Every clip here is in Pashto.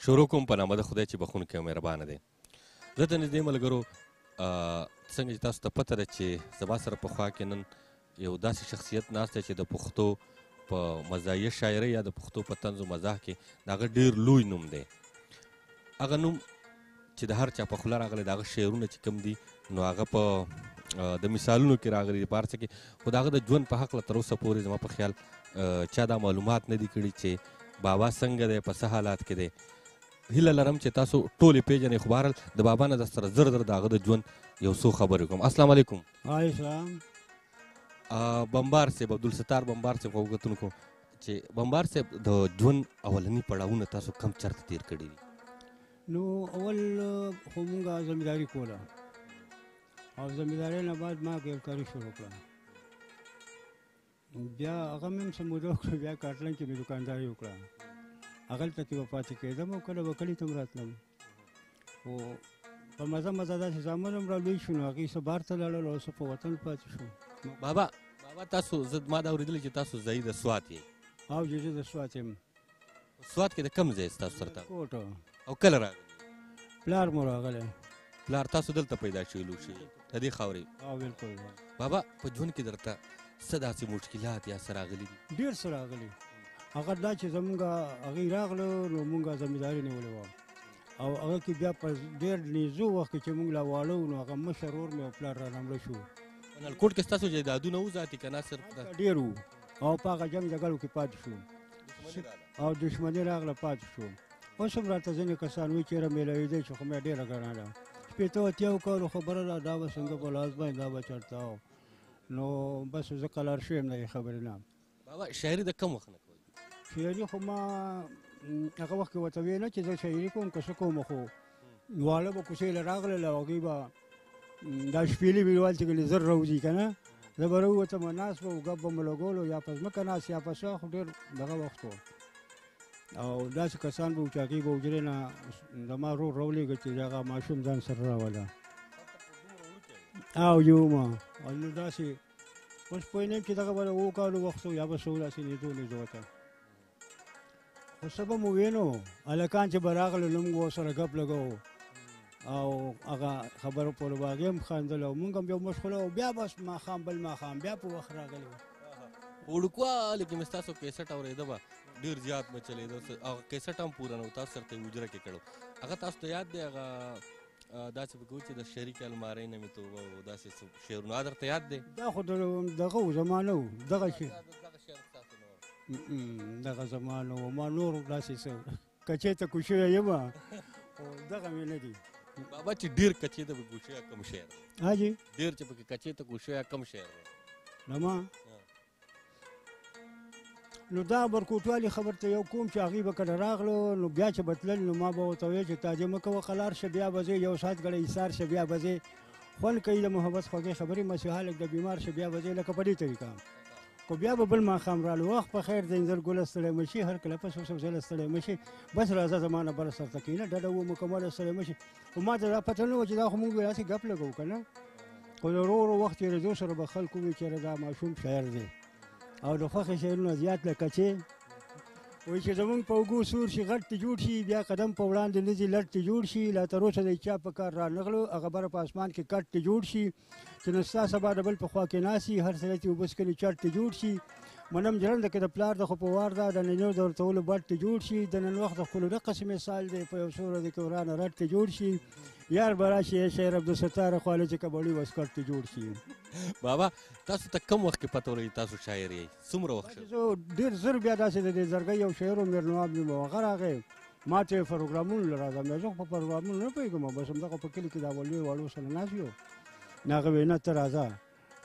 شروع کوم په نامه د خدای چې بخښونکی او مهربانه دی. زه د نږدې ملګرو څنګه چې تاسو ته پته ده چې زما سره په خوا کې نن یو داسې شخصیت ناست دی چې د پښتو په مزاحیه شاعرۍ یا د پښتو په طنز و مزاح کې د هغه ډېر لوی نوم دی. هغه نوم چې د هر چا په خوله راغلی د هغه شعرونه چې کوم دي نو هغه په د مثالونو کې راغلي دي په هر څه کې، خو د هغه د ژوند په هکله تر اوسه پورې زما په خیال چا دا معلومات نه دي کړي چې بابا څنګه دی، په څه حالات کې دی. هیله لرم چې تاسو ټول یې پېژنئ، خو بهرحال د بابا نه در سره زر د هغه د ژوند یو څو خبرې کوم. السلام علیکم. وعلیکم السلام. بمبار صاحب، عبدالستار بمبار صاحب خو کتونکو چې بمبار صاحب د ژوند اولني پړاوونه تاسو کم چرته تېر کړي دي؟ نو اول خو مونږه زمینداري کوله او زمیندارۍ نه بعد ما ګرکاري شروع کړه. بیا هغه مې هم څه موده وکړه، بیا کاټلن کې مې دوکانداري وکړه. هغلته کې به پاتې کېدم او کله به کلي ته هم راتلم. خو په مزه مزه داسې زامن هم را لوی شو نو هغوی څه بار ته لاړل او څه په وطن پاتې شو. بابا تاسو ما دا اورېدلی چې تاسو ځایي د سوات یې؟ او زه د سوات یم. سوات کې د کوم ځای ستاسو سره کوټه. او کله راغلي؟ پلار مو راغلی. پلار تاسو دلته پیدا شوي لوی شوي د دې خاورې؟ او بالکل. بابا په ژوند کې درته څه داسې مشکلات یا څه راغلي دي؟ ډېر څه راغلي. هغه دا چې زمونږ هغوی راغلو نو مونږ زمینداري نیولې وه او هغه کې بیا په ډېر نږدې وخت کې چې مونږ لا واړه وو نو هغه مشر ورور مې او پلار رانه مړه شو. په نلکوټ کې ستاسو جایدادونه وو ذاتي که نه صرف ډېر وو او په هغه جنګ جګړو کې پاتې شو او دښمني راغله پاتې شو. اوس هم راته ځینې کسان وایي چېرې میلاوېدی چې خو مې ډېره ګرانه ده. شپېته اتیاو کالو خبره ده، دا به څنګه په لاس باندې دا به چېرته و. نو بس زه قلار شوی یم د دې خبرې نه. بابا شاعري د کوم وخت نه کوئ؟ شاعري خو ما هغه وخت کې ورته ویل نه چې زه شاعري کوم که څه کوم، خو واړه به کوڅې له راغلل او هغوی به دا شپېلې ویلوال چې کله زر راوځي که نه، زه به راووتم ناست به و ګپ به مو لګولو یا په ځمکه ناست یا په څه، خو ډېر دغه وخت و او داسې کسان به وو چې هغوی به حجرې نه زما رور راولېږه چې هغه ماشوم ځان سره راوله او یومه او نو داسې اوس پوه نه یم چې دغه به د 7 کالو وخت و یا به څه و داسې نږدې ورته. خو څه به مو وینو هلکان چې به راغلل نو موږ ورسره ګپ لګوو او هغه خبرو پورې به هغې هم خندل او موږ هم بیا مشغوله وو. بیا بس ماښام بل ماښام بیا په وخت راغلی وو. په وړوکوالي کې مې ستاسو کیسټ اورېده به ډېر زیات به چلېده، هغه کیسټ هم پوره نه و، تاسو سره ته یې حجره کې کړو. هغه تاسو ته یاد دی هغه داسې به کوو چې د شریک المارۍ نه مې توبه و داسې شعرونه هغه درته یاد دی؟ دا خو دغه و زما نه و، دغه شعر دغه زما نه و، ما نور داسې څه کچې ته کوشوی یم خو دغه مې نه دي. بابا چې ډېر کچې ته به کوشوی کم شعر حاجي ډېر چې پکې کچې ته کوشوی کم شعر نما نو دا برکوټوالي خبر ته یو کوم چې هغوی به کله راغلو نو بیا چې به تلل نو ما به ورته ویل چې تاجې مه کوه قلار شه بیا به ځې، یو ساعت ګړی ایسار شه بیا به ځې، خوند کوي د محبت خوږې خبرې مسیحا لږ د بیمار شه بیا به ځې، لکه په دې طریقه. خو بیا به بل ماښام رالو وخت په خیر د انځر ګله ستړی مه شي، هر کله پس اوسه زله ستړی مه شي، بس راځه زما نه بله سرته کښېنه ډډه و مکمله ستړی مه شي. خو ما ته دا پته نه وه چې دا خو مونږ داسې ګپ لګوو که نه، خو د ورو ورو وخت تېرېدو سره به خلکو ووایي چېرې دا ماشوم شاعر دی او د خوښې شعرونه زیات لکه چې وایي چې زمونږ په اوږو سور شي غټ ته جوړ شي، بیا قدم په وړاندې نه ځي لټ ته جوړ شي، لا تر اوسه د چا په کار رانغلو هغه بره په اسمان کې کټ ته جوړ شي، چې نو ستا سبا د بل په خوا کې ناست هر سړی چې اوبه څښلي چټ ته جوړ شي، منم جرنده کې د پلار د خو په وار ده د نینو د ورتولو بټ ته جوړ شي، د نن وخت د ښکلو دقسې مثال دی په یو څو ورځې کې ورانه رټ ته جوړ شي، یار به راشي شعر عبدالستار خواله چې کبړي وسکټ ته جوړ شي. بابا تاسو ته کم وخت کې پته ولګي تاسو شاعر یې؟ څومره وخت شو؟ زه ډېر زر بیا داسې د دې زرګۍ یو شاعر و میرنواب نوم و هغه راغی ما ته یې پروګرامونو له راځم زه خو په پروګرامونو نه پوهېږم بس همدغه په کلي کې دا ولوی واړو سره ناست یو نو هغه ویې نه ته راځه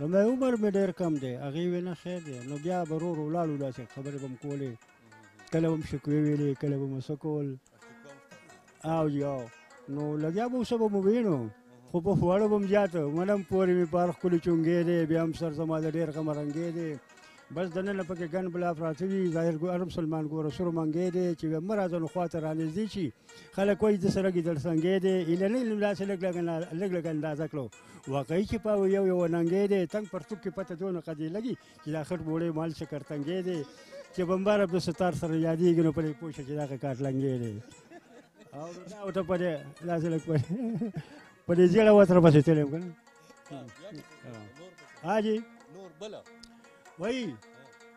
نو مې عمر مې ډېر کم دی هغې ویې نه خیر دی نو بیا به ورو ورو ولاړو داسې خبرې به م کولې کله به م شکوې ویلې کله به م څه کول او یو نو لګیا به اوسه به مو وینو خو په خواړه به م زیاته منم پورې مې پار ښکلي چونګې دی بیا هم سر زما د ډېر غمه رنګې دی بس دننه پکې ګن بلا پراته وي ظاهر هر مسلمان ګوره سور منګی دی چې مه راځه نو خوا ته رانږدې شي خلک وایي د سره ګیدړ سنګی دی ایله نه ایله داسې لږ لږ اندازه کړو واقعي چې په یو یو ننګی دی تنګ پرتوب کې پته دونه قدې لګي چې دا خټ بوړی مال شکرتنګی دی چې بمبار عبدالستار سره یادېږي نو پرې پوه شه چې دغه کاټلنګی دی او دا ورته په دې داسې لږ په دې زیړه ورسره پسې تللی یم که نه حاجي نور بله وایي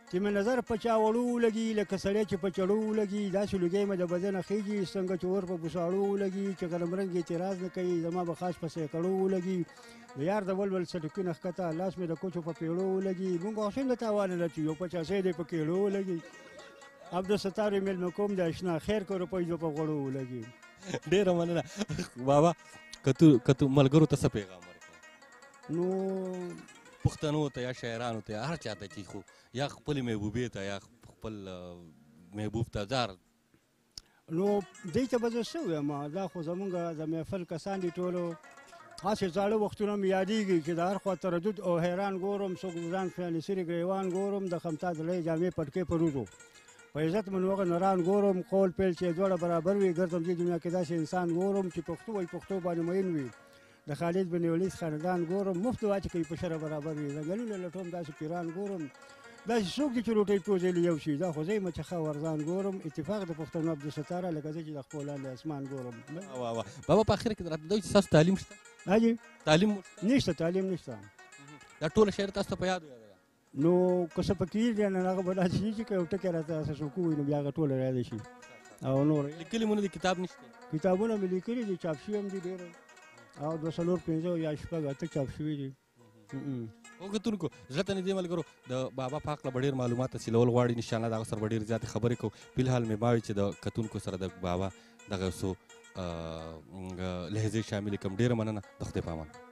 چې مې نظر په چا وړو ولګي لکه سړی چې په چړو ولګي داسې لوګی مې د بدنه خیږي څنګه چې اور په بوساړو ولګي چې قلمرنګ اعتراض نه کوي زما به خاص په سیکړو ولګي د یار د ولول سټکونه ښکته لاس مې د کوچو په پیړو ولګي مونږ خو څنګه تاوان نه چې یو 85 دی په کیلو ولګي عبدالستار میلمه کوم د اشنا خیر کو روپۍ دو په غوړو ولګي ډېره مننه بابا که تو ملګرو ته څه پیغام ورکړې نو پښتنو ته یا شاعرانو ته هر چا ته چې خو یا خپلې محبوبې ته یا خپل محبوب ته زار نو دې ته به زه څه ووایم دا خو زمونږ د محفل کسان دي ټولو هسې زاړه وختونه مې یادېږي چې د هر خوا تردد او حیران ګورم څوک ځان فیانسري ګریوان ګورم د خمتا زړی جامې پټکې په روزو په عزت منوغه نران ګورم قول پیل چې دواړه برابر وي ګرځم دې دنیا کې داسې انسان ګورم چې پښتو وایي پښتو باندې مین وي د خالد بن ولید خاندان ګورم مفت واچې کوي په شره برابر وي ځنګلونه لټوم داسې پیران ګورم داسې څوک دي چې روټۍ پوزې یو شي دا خو زه یم چې ښه ورځان ګورم اتفاق د پښتنو عبدالستاره لکه زه چې د خپل لاندې اسمان ګورم بابا په اخر کې راته دوی چې تاسو تعلیم شته حاجي تعلیم نشته تعلیم نشته دا ټوله شعر تاسو ته په یاد وي نو که څه پکې دي نه هغه به داسې شي چې که یو ټکی راته څوک ووایي نو بیا هغه ټوله یاد شي او نور لیکلي مونږ د کتاب نشته کتابونه مې لیکلي دي چاپ شوي هم دي ډېر او 205 یا شپږ اته چاپ شوي دي وګتونکو زړه ته نږدې ملګرو د بابا په هکله به ډېر معلومات حاصلول غواړي انشاءالله د هغه سره به ډېرې زیاتې خبرې کوو فلحال مې باوي چې د کتونکو سره د بابا دغه څو لهجې شاملې کړم ډېره مننه د خدای په امان